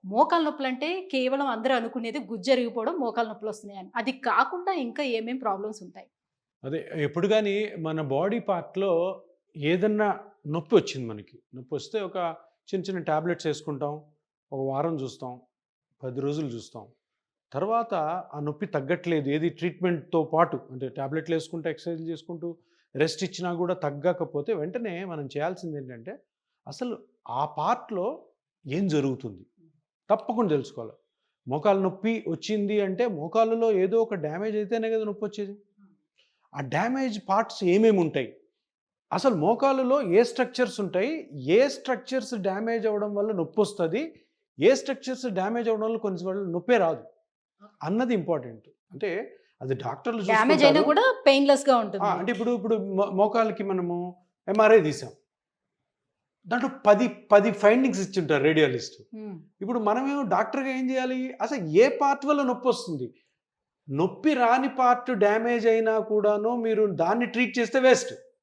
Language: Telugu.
మోకాలు నొప్పులంటే కేవలం అందరూ అనుకునేది గుజ్జరిగిపోవడం, మోకాలు నొప్పులొస్తున్నాయని. అది కాకుండా ఇంకా ఏమేం ప్రాబ్లమ్స్ ఉంటాయి? అదే ఎప్పుడు గాని మన బాడీ పార్ట్‌లో ఏదన్నా నొప్పొచ్చింది మనకి. నొప్పొస్తే ఒక చిన్న చిన్న టాబ్లెట్స్ యేసుకుంటాం. ఒక వారం జూస్తాం. 10 రోజులు జూస్తాం. తర్వాత ఆ నొప్పి తగ్గట్లేదు. ఏది ట్రీట్మెంట్‌తో పాటు అంటే టాబ్లెట్‌లేసుకుంటూ, ఎక్సర్‌సైజ్‌లు చేసుకుంటూ, రెస్ట్ ఇచ్చినా గూడా తగ్గకపోతే వెంటనే మనం చేయాల్సిందేంటంటే, అసలు ఆ పార్ట్‌లో ఏం జరుగుతుంది? తప్పకుండా తెలుసుకోవాలి. మోకాలు నొప్పి వచ్చింది అంటే, మోకాలులో ఏదో ఒక డ్యామేజ్ అయితేనే గదా నొప్పొచ్చేది. ఆ డ్యామేజ్ పార్ట్స్ ఏమేముంటాయి? అసలు మోకాలులో ఏ స్ట్రక్చర్స్ ఉంటాయి? ఏ స్ట్రక్చర్స్ డ్యామేజ్ అవ్వడం వల్ల నొప్పొస్తది? ఏ స్ట్రక్చర్స్ డ్యామేజ్ అవ్వడం వల్ల కొన్ని సార్లు నొప్పే రాదు అన్నది ఇంపార్టెంట్. అంటే అది డాక్టర్లు డ్యామేజ్ అయినా చూసుకుంటారు. కూడా పెయిన్‌లెస్‌గా ఉంటుంది. అంటే ఇప్పుడు మోకాలికి మనము ఎంఆర్ఐ తీసాం. దాంట్లో 10 ఫైండింగ్స్ ఇచ్చుంటారు రేడియాలిస్ట్. హ్మ్. ఇప్పుడు మనమేమో డాక్టర్‌గా ఏం జేయాలి? అసలు ఏ పార్ట్ వల్ల నొప్పొస్తుంది? నొప్పి రాని పార్ట్ డ్యామేజ్ అయినా కూడాను మీరు దాన్ని ట్రీట్ చేస్తే వేస్ట్.